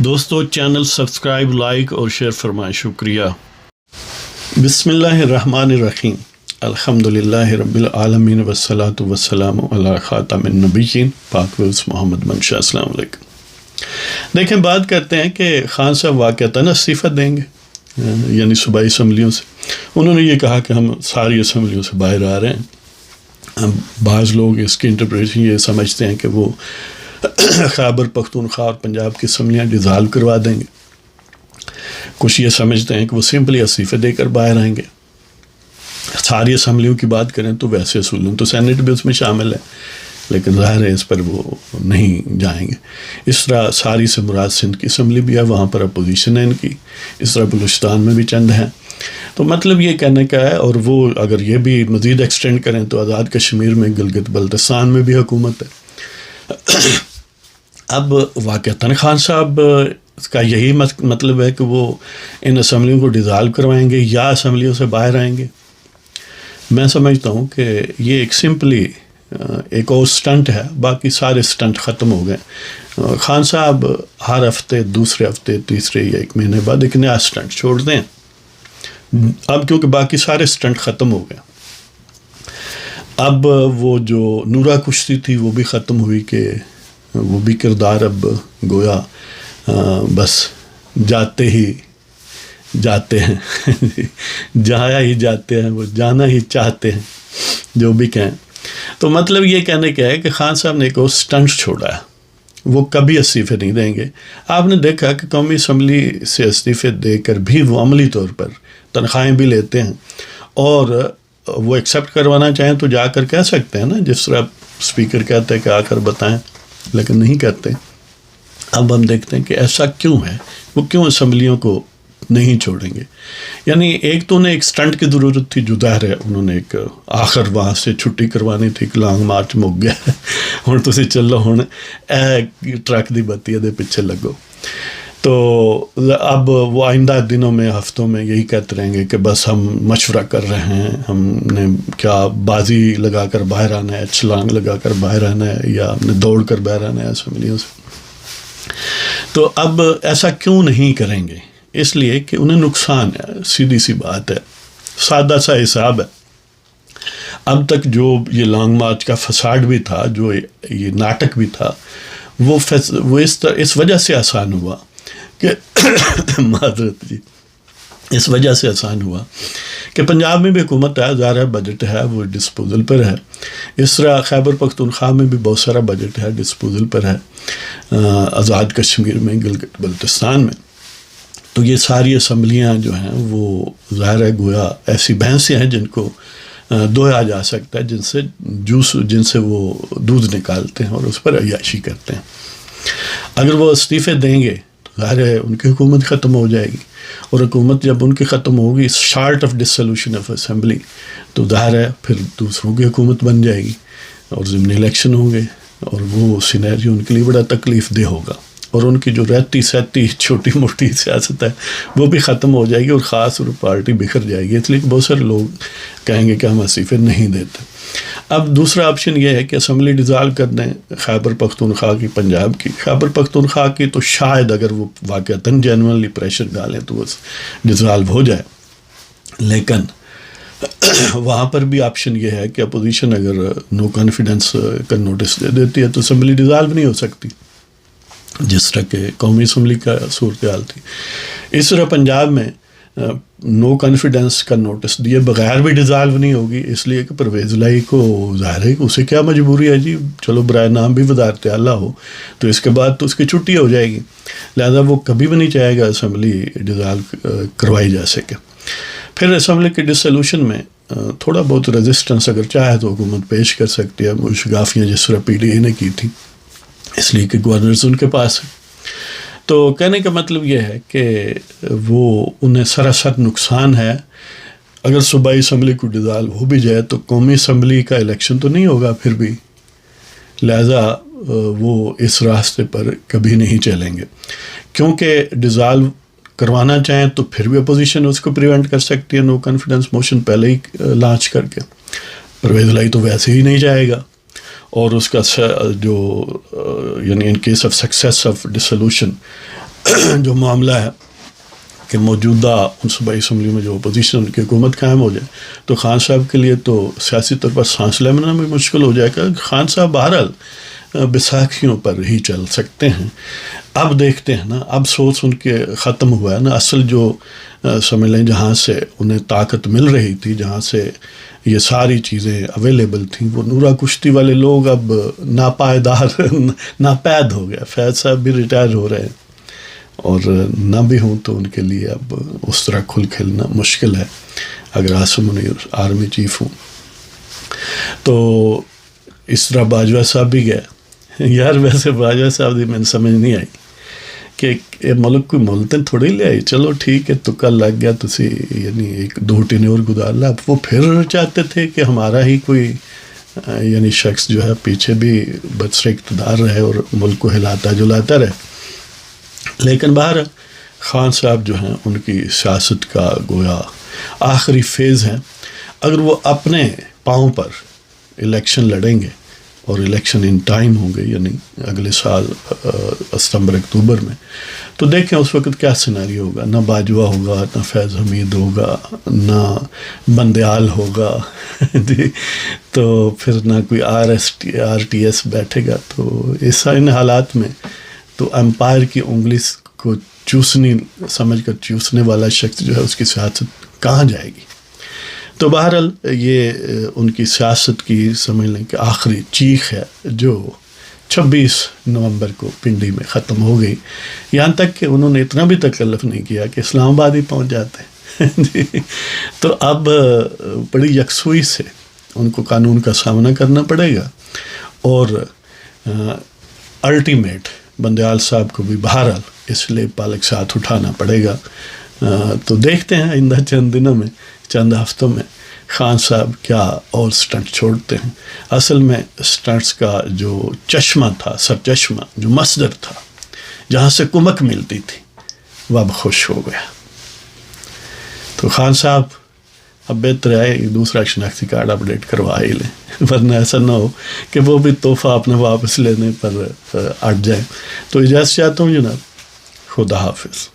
دوستو channel subscribe like اور share فرمائیں، شکریہ۔ بسم اللہ الرحمن الرحیم، الحمدللہ رب العالمین والصلاة والسلام علی خاتم النبیین پاک روز محمد منشا۔ السلام علیکم۔ دیکھیں، بات کرتے ہیں کہ خان صاحب واقعتاً استعفیٰ دیں گے، یعنی صوبائی اسمبلیوں سے۔ انہوں نے یہ کہا کہ ہم ساری اسمبلیوں سے باہر آ رہے ہیں۔ بعض لوگ اس کی انٹرپریٹیشن یہ سمجھتے ہیں کہ وہ خیبر پختونخوا اور پنجاب کی اسمبلیاں ڈیزالو کروا دیں گے۔ کچھ یہ سمجھتے ہیں کہ وہ سمپلی استعفے دے کر باہر آئیں گے۔ ساری اسمبلیوں کی بات کریں تو ویسے اصولوں تو سینٹ بھی اس میں شامل ہے، لیکن ظاہر ہے اس پر وہ نہیں جائیں گے۔ اس طرح ساری سے مراد سندھ کی اسمبلی بھی ہے، وہاں پر اپوزیشن ہے ان کی۔ اس طرح بلوچستان میں بھی چند ہیں۔ تو مطلب یہ کہنے کا ہے، اور وہ اگر یہ بھی مزید ایکسٹینڈ کریں تو آزاد کشمیر میں گلگت بلتستان میں بھی حکومت ہے۔ اب واقعتاً خان صاحب کا یہی مطلب ہے کہ وہ ان اسمبلیوں کو ڈیزالو کروائیں گے یا اسمبلیوں سے باہر آئیں گے۔ میں سمجھتا ہوں کہ یہ ایک سمپلی ایک اور سٹنٹ ہے، باقی سارے سٹنٹ ختم ہو گئے۔ خان صاحب ہر ہفتے، دوسرے ہفتے، تیسرے یا ایک مہینے بعد ایک نیا سٹنٹ چھوڑ دیں اب، کیونکہ باقی سارے سٹنٹ ختم ہو گئے۔ اب وہ جو نورا کشتی تھی وہ بھی ختم ہوئی کہ وہ بھی کردار اب گویا بس جاتے ہی جاتے ہیں جایا ہی جاتے ہیں، وہ جانا ہی چاہتے ہیں، جو بھی کہیں۔ تو مطلب یہ کہنے کا ہے کہ خان صاحب نے ایک اور سٹنٹ چھوڑا ہے، وہ کبھی استعفے نہیں دیں گے۔ آپ نے دیکھا کہ قومی اسمبلی سے استعفے دے کر بھی وہ عملی طور پر تنخواہیں بھی لیتے ہیں، اور وہ ایکسیپٹ کروانا چاہیں تو جا کر کہہ سکتے ہیں نا، جس طرح اسپیکر کہتے ہیں کہ آ کر بتائیں، لیکن نہیں کہتے۔ اب ہم دیکھتے ہیں کہ ایسا کیوں ہے، وہ کیوں اسمبلیوں کو نہیں چھوڑیں گے۔ یعنی ایک تو انہیں ایک سٹنٹ کی ضرورت تھی، جو ظاہر ہے انہوں نے ایک آخر وہاں سے چھٹی کروانی تھی کہ لانگ مارچ مک گیا ہوں تسی چلو، ہوں ٹرک دی بتی دے پیچھے لگو۔ تو اب وہ آئندہ دنوں میں، ہفتوں میں یہی کہتے رہیں گے کہ بس ہم مشورہ کر رہے ہیں، ہم نے کیا بازی لگا کر باہر آنا ہے، چھلانگ لگا کر باہر آنا ہے، یا ہم نے دوڑ کر باہر آنا ہے اسمبلیوں سے۔ تو اب ایسا کیوں نہیں کریں گے؟ اس لیے کہ انہیں نقصان ہے، سیدھی سی بات ہے، سادہ سا حساب ہے۔ اب تک جو یہ لانگ مارچ کا فساد بھی تھا، جو یہ ناٹک بھی تھا، وہ اس وجہ سے آسان ہوا کہ معذرت جی، اس وجہ سے آسان ہوا کہ پنجاب میں بھی حکومت ہے، ظاہر ہے بجٹ ہے، وہ ڈسپوزل پر ہے۔ اس طرح خیبر پختونخوا میں بھی بہت سارا بجٹ ہے، ڈسپوزل پر ہے، آزاد کشمیر میں، گلگت بلتستان میں۔ تو یہ ساری اسمبلیاں جو ہیں وہ ظاہر ہے گویا ایسی بھینسیں ہیں جن کو دھویا جا سکتا ہے، جن سے وہ دودھ نکالتے ہیں اور اس پر عیاشی کرتے ہیں۔ اگر وہ استعفے دیں گے تو ظاہر ہے ان کی حکومت ختم ہو جائے گی، اور حکومت جب ان کی ختم ہوگی short of dissolution of assembly, تو ظاہر ہے پھر دوسروں کی حکومت بن جائے گی اور ضمنی الیکشن ہوں گے، اور وہ سینیریو ان کے لیے بڑا تکلیف دہ ہوگا، اور ان کی جو رہتی سہتی چھوٹی موٹی سیاست ہے وہ بھی ختم ہو جائے گی، اور خاص اور پارٹی بکھر جائے گی۔ اس لیے کہ بہت سارے لوگ کہیں گے کہ ہم استعفے نہیں دیتے۔ اب دوسرا آپشن یہ ہے کہ اسمبلی ڈیزالو کر دیں، خیبر پختونخوا کی، پنجاب کی۔ خیبر پختونخوا کی تو شاید اگر وہ واقعتاً جینوئنلی پریشر ڈالیں تو وہ ڈیزالو ہو جائے، لیکن وہاں پر بھی آپشن یہ ہے کہ اپوزیشن اگر نو کانفیڈنس کا نوٹس دے دیتی ہے تو اسمبلی ڈیزالو نہیں ہو سکتی، جس طرح کہ قومی اسمبلی کا صورتحال تھی۔ اس طرح پنجاب میں نو کانفیڈنس کا نوٹس دیے بغیر بھی ڈیزالو نہیں ہوگی، اس لیے کہ پرویز الہی کو ظاہر ہے کہ اسے کیا مجبوری ہے جی، چلو برائے نام بھی وزارت اعلیٰ ہو تو اس کے بعد تو اس کی چھٹی ہو جائے گی، لہذا وہ کبھی بھی نہیں چاہے گا اسمبلی ڈیزالو کروائی جا سکے۔ پھر اسمبلی کے ڈسولوشن میں تھوڑا بہت ریزسٹنس اگر چاہے تو حکومت پیش کر سکتی ہے، مشگافیاں جس طرح پی ڈی اے نے کی تھی، اس لیے کہ گورنرز ان کے پاس ہے۔ تو کہنے کا مطلب یہ ہے کہ وہ انہیں سراسر نقصان ہے۔ اگر صوبائی اسمبلی کو ڈیزالو ہو بھی جائے تو قومی اسمبلی کا الیکشن تو نہیں ہوگا پھر بھی، لہذا وہ اس راستے پر کبھی نہیں چلیں گے، کیونکہ ڈیزالو کروانا چاہیں تو پھر بھی اپوزیشن اس کو پریونٹ کر سکتی ہے، نو کانفیڈنس موشن پہلے ہی لانچ کر کے۔ پرویز الہی تو ویسے ہی نہیں جائے گا، اور اس کا جو یعنی in case of success of dissolution جو معاملہ ہے کہ موجودہ صوبائی اسمبلی میں جو اپوزیشن ان کی حکومت قائم ہو جائے تو خان صاحب کے لیے تو سیاسی طور پر سانس لینا بھی مشکل ہو جائے گا. خان صاحب بہرحال بیساکھیوں پر ہی چل سکتے ہیں. اب دیکھتے ہیں نا، اب سوچ ان کے ختم ہوا ہے نا. اصل جو سمجھ لیں جہاں سے انہیں طاقت مل رہی تھی، جہاں سے یہ ساری چیزیں اویلیبل تھیں، وہ نورا کشتی والے لوگ اب ناپائیدار ناپید ہو گئے. فیض صاحب بھی ریٹائر ہو رہے ہیں اور نہ بھی ہوں تو ان کے لیے اب اس طرح کھل کھلنا مشکل ہے اگر عاصم منیر آرمی چیف ہوں. تو اس طرح باجوہ صاحب بھی گئے. یار ویسے باجوہ صاحب دی میں سمجھ نہیں آئی کہ یہ ملک کوئی ملتن تھوڑی لے آئی. چلو ٹھیک ہے، تکا لگ گیا تسی یعنی ایک 2 ٹینیور گزار لا. وہ پھر چاہتے تھے کہ ہمارا ہی کوئی یعنی شخص جو ہے پیچھے بھی برسر اقتدار رہے اور ملک کو ہلاتا جلاتا رہے. لیکن باہر خان صاحب جو ہیں ان کی سیاست کا گویا آخری فیز ہے. اگر وہ اپنے پاؤں پر الیکشن لڑیں گے اور الیکشن ان ٹائم ہوں گے یعنی اگلے سال ستمبر اکتوبر میں، تو دیکھیں اس وقت کیا سیناری ہوگا. نہ باجوہ ہوگا، نہ فیض حمید ہوگا، نہ بندیال ہوگا تو پھر نہ کوئی آر ٹی ایس بیٹھے گا. تو ان حالات میں تو امپائر کی انگلی کو سمجھ کر چوسنے والا شخص جو ہے اس کی سیاست کہاں جائے گی. تو بہرحال یہ ان کی سیاست کی سمجھ لیں کہ آخری چیخ ہے جو 26 نومبر کو پنڈی میں ختم ہو گئی. یہاں تک کہ انہوں نے اتنا بھی تکلف نہیں کیا کہ اسلام آباد ہی پہنچ جاتے ہیں. تو اب بڑی یکسوئی سے ان کو قانون کا سامنا کرنا پڑے گا اور الٹیمیٹ بندیال صاحب کو بھی بہرحال اس لیے پالک ساتھ اٹھانا پڑے گا. تو دیکھتے ہیں آئندہ چند دنوں میں، چند ہفتوں میں خان صاحب کیا اور سٹنٹ چھوڑتے ہیں. اصل میں سٹنٹس کا جو چشمہ تھا، سرچشمہ جو مصدر تھا جہاں سے کمک ملتی تھی، وہ اب خوش ہو گیا. تو خان صاحب اب بہتر ہے دوسرا شناختی کارڈ اپڈیٹ کروا ہی لیں، ورنہ ایسا نہ ہو کہ وہ بھی تحفہ اپنے واپس لینے پر اٹ جائیں. تو اجازت چاہتا ہوں جناب، خدا حافظ.